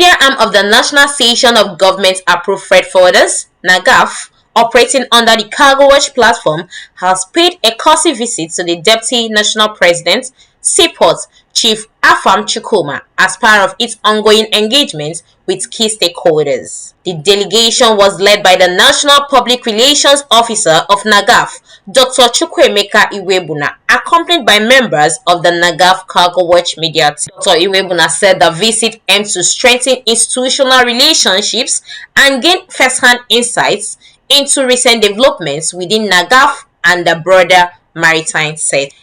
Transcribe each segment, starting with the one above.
media arm of the National Association of Government Approved Freight Forwarders, NAGAFF, operating under the Cargo Watch platform, has paid a courtesy visit to the Deputy National President, Seaport, Chief Afam Chukwuma, as part of its ongoing engagement with key stakeholders. The delegation was led by the National Public Relations Officer of NAGAFF, Dr. Chukwuma, accompanied by members of the NAGAFF Cargo Watch media team. Dr. Iwebuna said the visit aims to strengthen institutional relationships and gain first-hand insights into recent developments within NAGAFF and the broader maritime sector.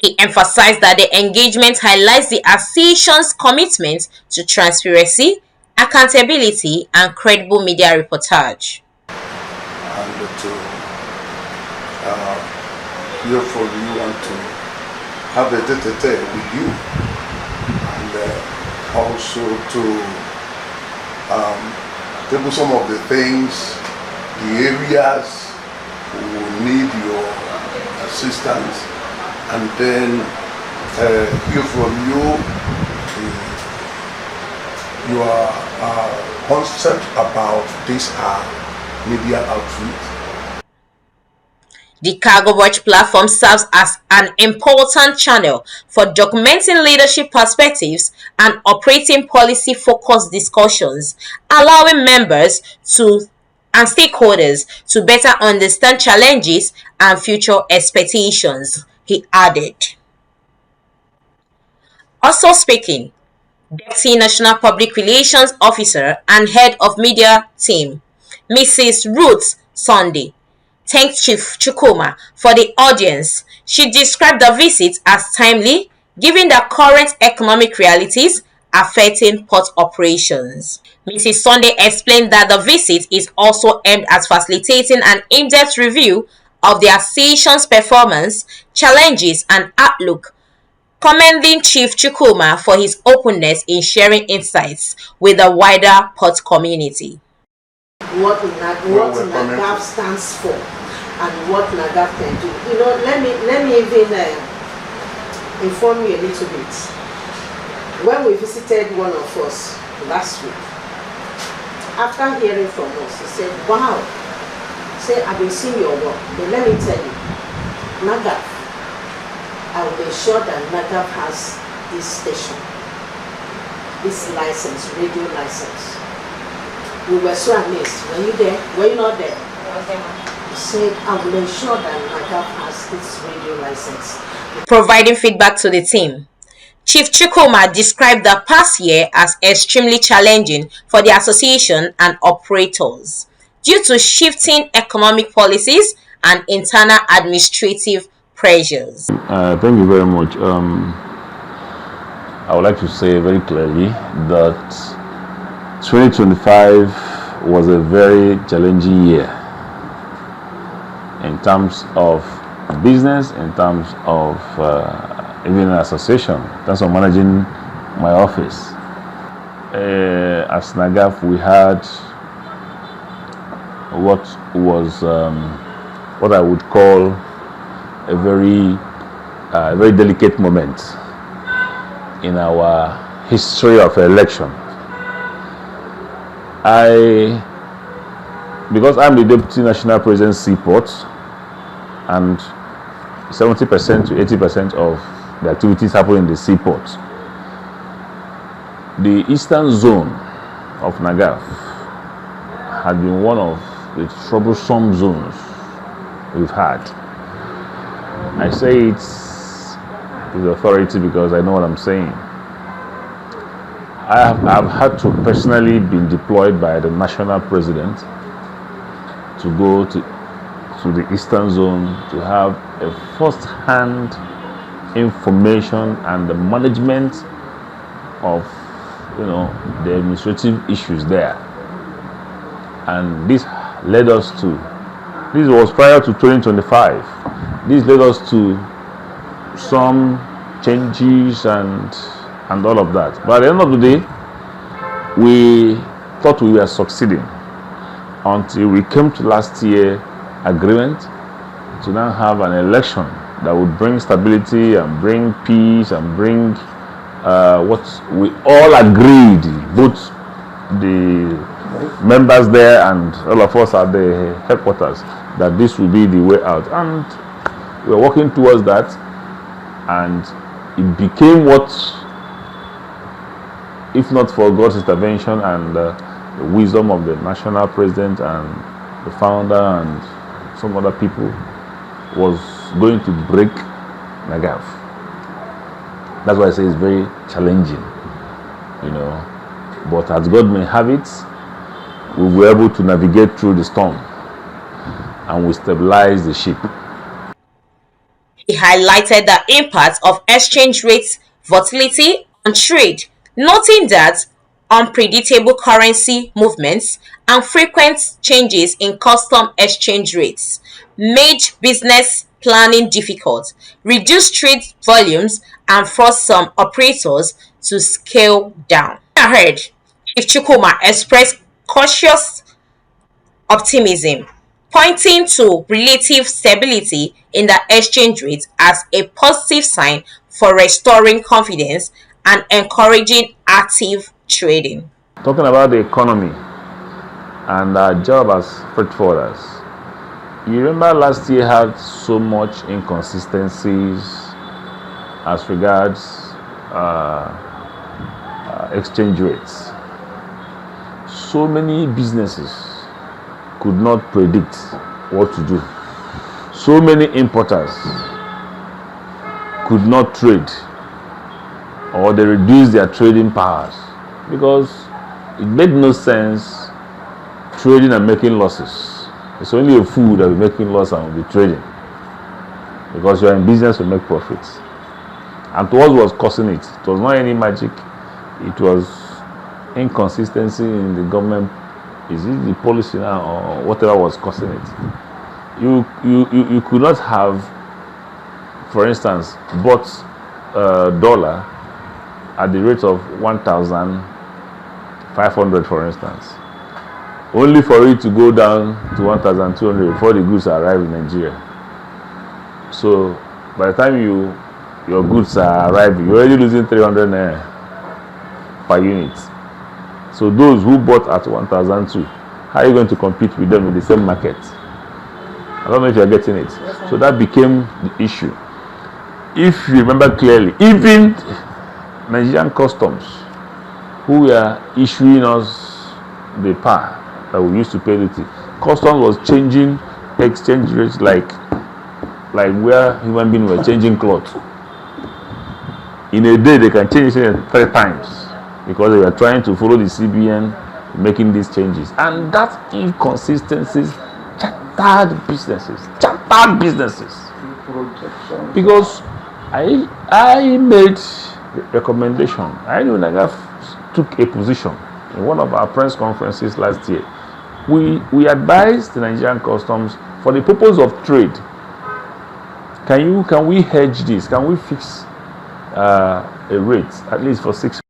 He emphasized that the engagement highlights the association's commitment to transparency, accountability, and credible media reportage. And to hear from you and to have a tete-a-tete with you, and also to table some of the things, the areas who will need your assistance, and then hear from you your concept about this media outreach. The Cargo Watch platform serves as an important channel for documenting leadership perspectives and operating policy-focused discussions, allowing members and stakeholders to better understand challenges and future expectations, he added. Also speaking, Deputy National Public Relations Officer and Head of Media Team, Mrs. Ruth Sunday, thanked Chief Chukwuma for the audience. She described the visit as timely, given the current economic realities affecting port operations. Mrs. Sunday explained that the visit is also aimed at facilitating an in-depth review of the association's performance, challenges, and outlook, commending Chief Chukwuma for his openness in sharing insights with the wider port community. What NAGAFF stands for and what NAGAFF can do. You know, let me even inform you a little bit. When we visited one of us last week, after hearing from us, he said, wow, I've been seeing your work, but let me tell you, NAGAFF, I will ensure that NAGAFF has this station, this license, radio license. We were so amazed. Were you there? Were you not there? He said, I will ensure that NAGAFF has this radio license. Providing feedback to the team, Chief Chukwuma described the past year as extremely challenging for the association and operators due to shifting economic policies and internal administrative pressures. Thank you very much. I would like to say very clearly that 2025 was a very challenging year in terms of business, in terms of even an association, in terms of managing my office. As NAGAFF, we had what was what I would call a very delicate moment in our history of election. Because I'm the Deputy National President Seaport, and 70% to 80% of the activities happen in the seaport. The eastern zone of NAGAFF had been one of the troublesome zones we've had. I say it with authority because I know what I'm saying. I've had to personally be deployed by the national president to go to the eastern zone to have a first-hand information and the management of the administrative issues there. And this led us to, this was prior to 2025, this led us to some changes and all of that. But at the end of the day, we thought we were succeeding until we came to last year agreement to now have an election that would bring stability and bring peace and bring what we all agreed, both the members there and all of us at the headquarters that this will be the way out, and we're working towards that, and it became what, if not for God's intervention and the wisdom of the national president and the founder and some other people, was going to break NAGAFF. That's why I say it's very challenging, but as God may have it, we were able to navigate through the storm and we stabilized the ship. He highlighted the impact of exchange rate volatility on trade, noting that unpredictable currency movements and frequent changes in custom exchange rates made business planning difficult, reduced trade volumes, and forced some operators to scale down. I heard Chief Chukwuma expressed cautious optimism, pointing to relative stability in the exchange rate as a positive sign for restoring confidence and encouraging active trading. Talking about the economy and our job as freight forwarders, you remember last year had so much inconsistencies as regards exchange rates. So many businesses could not predict what to do. So many importers could not trade, or they reduced their trading powers because it made no sense trading and making losses. It's only a fool that will be making loss and will be trading, because you are in business to make profits. And to us was causing it. It was not any magic. It was inconsistency in the government. Is it the policy now or whatever was causing it? You could not have, for instance, bought dollar at the rate of 1,500, for instance, only for it to go down to 1,200 before the goods arrive in Nigeria. So by the time your goods are arriving, you're already losing 300 naira per unit. So those who bought at 1,002, how are you going to compete with them in the same market? I don't know if you're getting it. So that became the issue. If you remember clearly, even Nigerian customs, who were issuing us the PAR that we used to pay duty, customs was changing exchange rates like where human beings were changing clothes. In a day, they can change it 3 times because they were trying to follow the CBN making these changes. And that inconsistencies chattered businesses. Because I made a recommendation. I know NAGAFF took a position in one of our press conferences last year. We advised the Nigerian customs, for the purpose of trade, can we hedge this? Can we fix a rate at least for 6 months?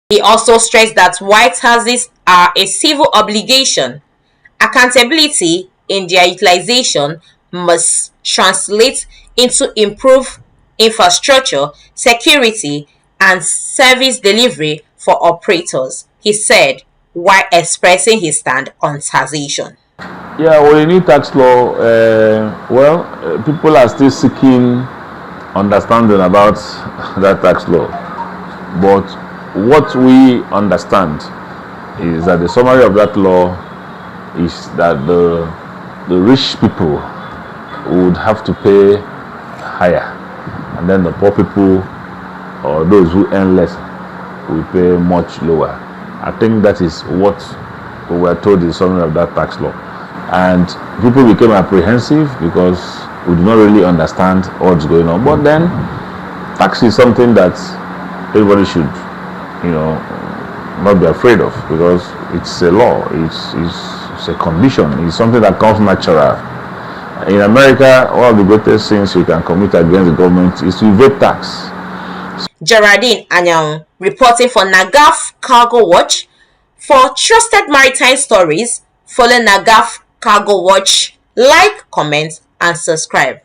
He also stressed that White Houses are a civil obligation. Accountability in their utilization must translate into improved infrastructure, security, and service delivery for operators, he said, while expressing his stand on taxation. Yeah, well, the new tax law, people are still seeking understanding about that tax law. But what we understand is that the summary of that law is that the rich people would have to pay higher, and then the poor people or those who earn less will pay much lower. I think that is what we were told in the summary of that tax law. And people became apprehensive because we do not really understand what's going on. But then, tax is something that everybody should, not be afraid of, because it's a law, it's a condition, it's something that comes natural. In America, one of the greatest things you can commit against the government is to evade tax. Geraldine Anyang, reporting for NAGAFF Cargo Watch. For trusted maritime stories, follow NAGAFF Cargo Watch, like, comment, and subscribe.